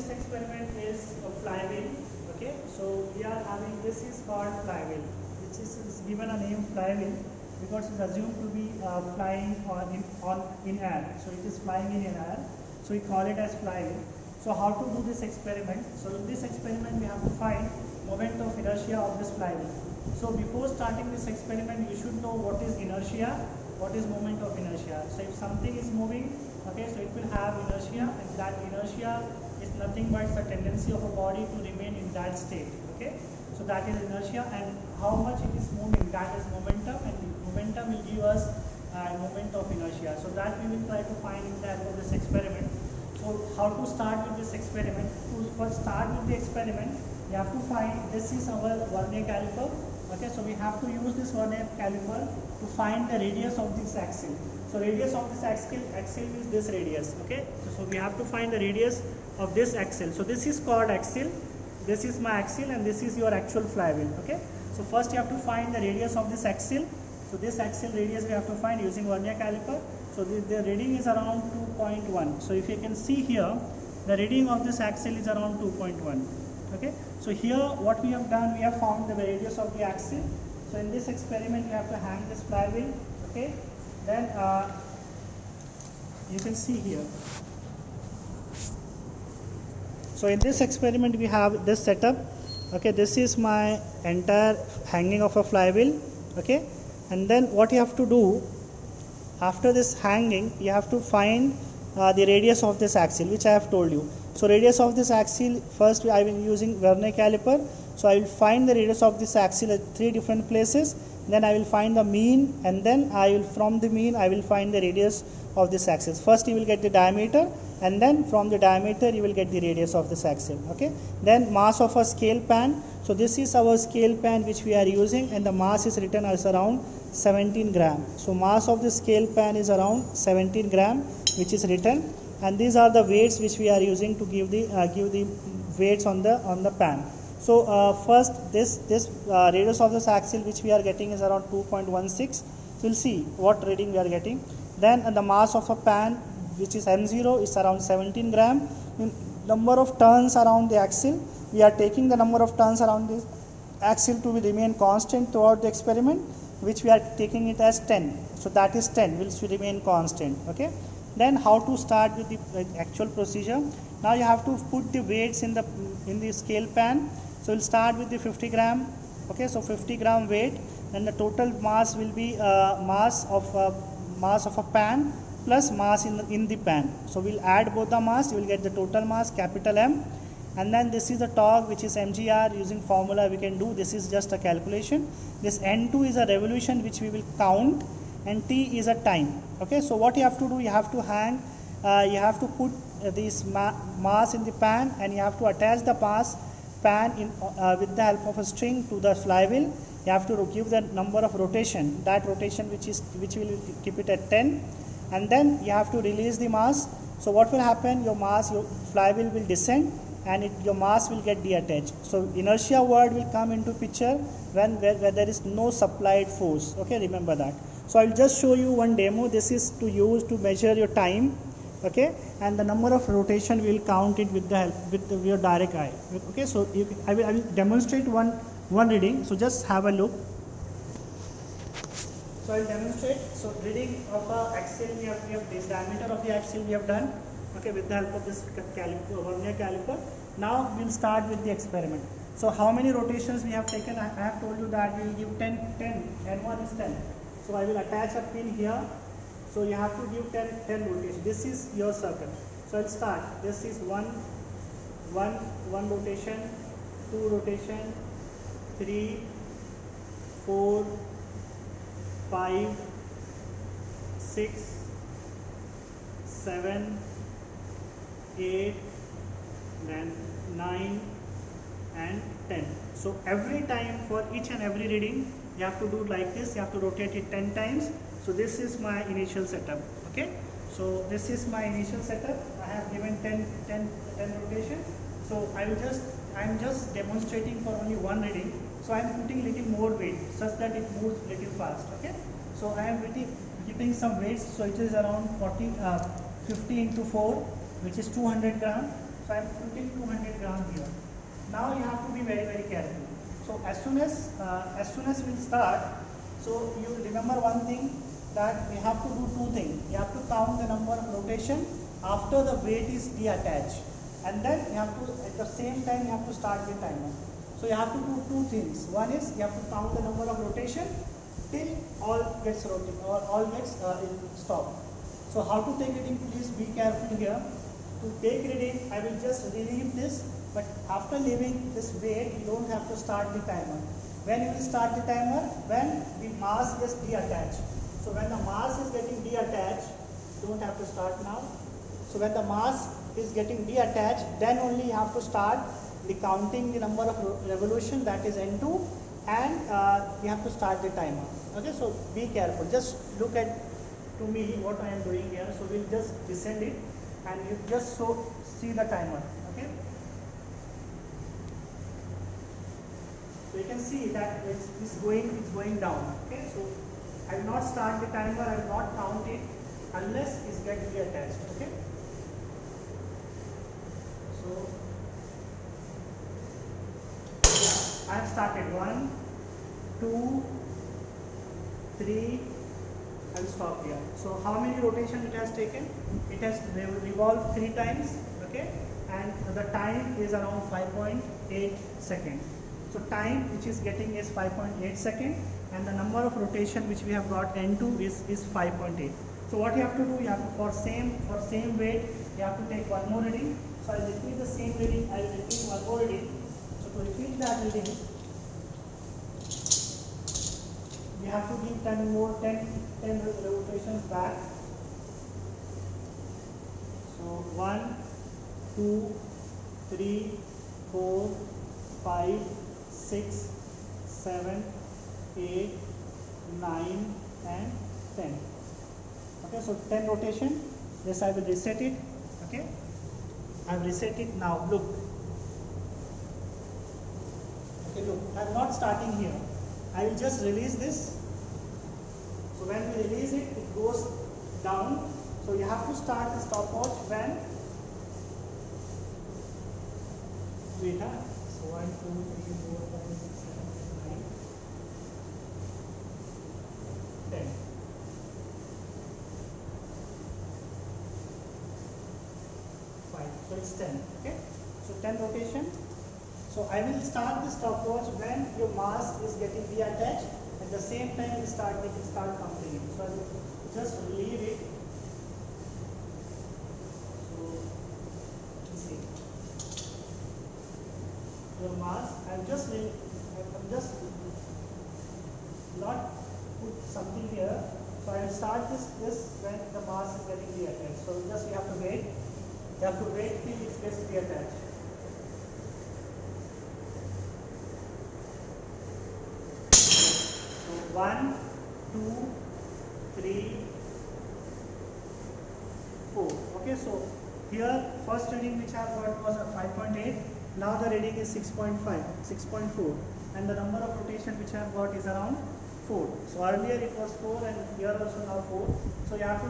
this experiment is a flywheel. Okay, so we are having, this is called flywheel, which is given a name flywheel because it's assumed to be flying in air. So it is flying in air. So we call it as flywheel. So how to do this experiment? So in this experiment we have to find moment of inertia of this flywheel. So before starting this experiment, you should know what is inertia, what is moment of inertia. So if something is moving, okay, so it will have inertia, and that inertia is nothing but the tendency of a body to remain in that state. Okay, so that is inertia, and how much it is moving, that is momentum, and the momentum will give us moment of inertia. So that we will try to find in the help of this experiment. So how to start with this experiment? To first start with the experiment, we have to find, this is our vernier caliper. Okay, so we have to use this vernier caliper to find the radius of this axle. So radius of this axle is this radius. Okay, so we have to find the radius of this axle. So this is called axle, this is my axle, and this is your actual flywheel. Okay, so first you have to find the radius of this axle. So this axle radius we have to find using vernier caliper. So the reading is around 2.1. So if you can see here, the reading of this axle is around 2.1. Okay, so here what we have done, we have found the radius of the axle. So in this experiment we have to hang this flywheel. Okay, then you can see here. So in this experiment we have this setup. Okay, this is my entire hanging of a flywheel. Okay, and then what you have to do after this hanging, you have to find the radius of this axle, which I have told you. So radius of this axle, first I will using vernier caliper. So I will find the radius of this axle at 3 different places. Then I will find the mean, and then from the mean I will find the radius of this axle. First you will get the diameter, and then from the diameter you will get the radius of this axle. Okay, then mass of a scale pan. So this is our scale pan which we are using, and the mass is written as around 17 gram. So mass of the scale pan is around 17 gram, which is written, and these are the weights which we are using to give the weights on the pan. So first this radius of this axle which we are getting is around 2.16. So we'll see what reading we are getting. Then the mass of a pan, which is M0, is around 17 gram. Number of turns around the axle, we are taking the number of turns around this axle to remain constant throughout the experiment, which we are taking it as 10. So that is 10 will remain constant. Okay, then how to start with the actual procedure? Now you have to put the weights in the scale pan. So we'll start with the 50 gram. Okay, so 50 gram weight, and the total mass will be mass of a pan plus mass in the pan. So we'll add both the mass, you will get the total mass, capital M. And then this is the torque, which is mgr. Using formula we can do, this is just a calculation. This N2 is a revolution which we will count, and T is a time. Okay, so what you have to do, you have to hang, you have to put this mass in the pan, and you have to attach the pan with the help of a string to the flywheel. You have to give the number of rotation, that rotation which will keep it at 10, and then you have to release the mass. So what will happen, your flywheel will descend, and your mass will get deattached. So inertia word will come into picture where there is no supplied force. Okay, remember that. So I will just show you one demo. This is to use to measure your time. Okay, and the number of rotation we will count it with the help with your direct eye. Okay, so I will demonstrate one reading. So just have a look. So I will demonstrate. So reading of a axle, we have this diameter of the axle we have done. Okay, with the help of this vernier caliper. Now we will start with the experiment. So how many rotations we have taken? I have told you that we will give 10. N1 is 10. So I will attach a pin here. So you have to give 10 rotations. This is your circle. So I'll start. This is one rotation, 2 rotation, 3, 4, 5, 6, 7, 8, then 9 and 10. So every time for each and every reading you have to do like this. You have to rotate it 10 times. So this is my initial setup. Okay, so this is my initial setup. I have given 10 rotation. So I am just demonstrating for only one reading. So I am putting little more weight such that it moves little fast. Okay, so I am keeping some weights. So it is around 50 into 4, which is 200 gram. So I am putting 200 gram here. Now you have to be very, very careful. So as soon as we start, so you remember one thing, that we have to do two things. You have to count the number of rotation after the weight is detached, and then you have to, at the same time, you have to start the timer. So you have to do two things. One is you have to count the number of rotation till all gets rotated or all gets stopped. So how to take reading? Please be careful here. To take reading, I will just relieve this, but after leaving this weight, you don't have to start the timer. When you will start the timer? When the mass gets detached. So when the mass is getting detached, don't have to start now. So when the mass is getting detached, then only you have to start the counting the number of revolution, that is N2, and you have to start the timer. Okay, so be careful. Just look at to me what I am doing here. So we'll just descend it, and you just see the timer. Okay. So you can see that it's going down. Okay, so I will not start the timer, I will not count it unless it's get detached. Okay. So I have started 1, 2, 3. I will stop here. So how many rotation it has taken? It has revolved 3 times. Okay, and the time is around 5.8 seconds. So time which is getting is 5.8 seconds, and the number of rotation which we have got N2 is 5.8. So what you have to do, you have to, for same weight, you have to take one more reading. So I will repeat the same reading, I will repeat one more reading. So to repeat that reading, you have to give 10 rotations back. So 1, 2, 3, 4, 5, 6, 7, 8, 9, and 10. Okay, so 10 rotation. This I will reset it. Okay, I have reset it now. Look. Okay, look. I am not starting here. I will just release this. So when we release it, it goes down. So you have to start the stopwatch when. Wait, so 1, 2, 3, 4, 5, 6, 7, 8, 9, 10. So it's 10. Okay. So 10 rotation. So I will start the stopwatch when your mass is getting detached. At the same time, you start counting it. So I will just leave it. So let's see. Your mass. I'm just not put something here. So I will start this when the mass is getting detached. So just you have to wait. You have to wait till it gets detached. So 1, 2, 3, 4. Okay, so here first reading which I have got was a 5.8. Now the reading is 6.5, 6.4, and the number of rotation which I have got is around 4. So earlier it was 4, and here also now 4. So you have to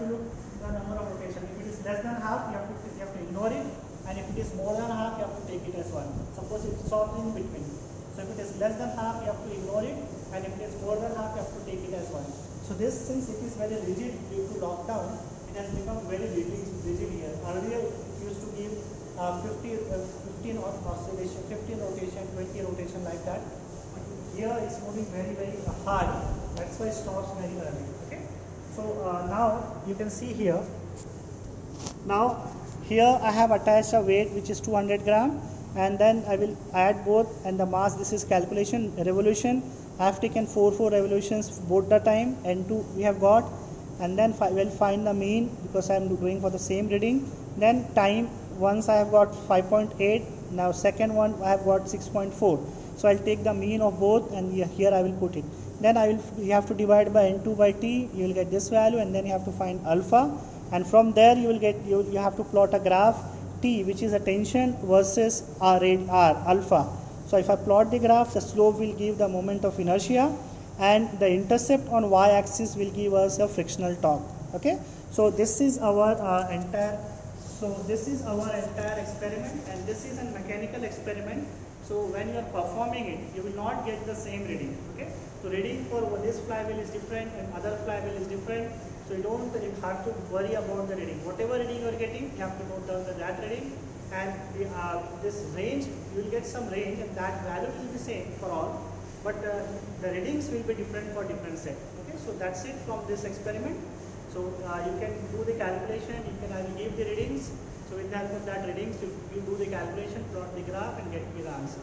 look the number of rotation. If it is less than half, you have to ignore it, and if it is more than half, you have to take it as 1. Suppose it stops in between. So if it is less than half, you have to ignore it, and if it is more than half, you have to take it as 1. So this, since it is very rigid due to lockdown, it has become very rigid here. Earlier it used to give 15 oscillation, 15 rotation, 20 rotation like that. But here it's moving very, very hard. That's why it stops very early. Okay. So now you can see here. Now here I have attached a weight which is 200 gram, and then I will add both, and the mass, this is calculation revolution. I have taken 4 revolutions both the time, and 2 we have got, and then we'll find the mean because I am doing for the same reading. Then time, once I have got 5.8, now second one I have got 6.4. So I'll take the mean of both, and here I will put it. Then you have to divide by N2 by T, you will get this value, and then you have to find alpha, and from there you will get, you have to plot a graph T, which is a tension versus R alpha. So if I plot the graph, the slope will give the moment of inertia, and the intercept on y-axis will give us a frictional torque. Okay, so this is our entire So this is our entire experiment, and this is a mechanical experiment. So when you are performing it, you will not get the same reading. Okay. So reading for this flywheel is different and other flywheel is different. So you don't have to worry about the reading. Whatever reading you are getting, you have to note down that reading. And this range, you will get some range, and that value will be same for all. But the readings will be different for different set. Okay. So that's it from this experiment. So you can do the calculation, I will give the readings. So with the help of that readings, you do the calculation, plot the graph and get me the answer.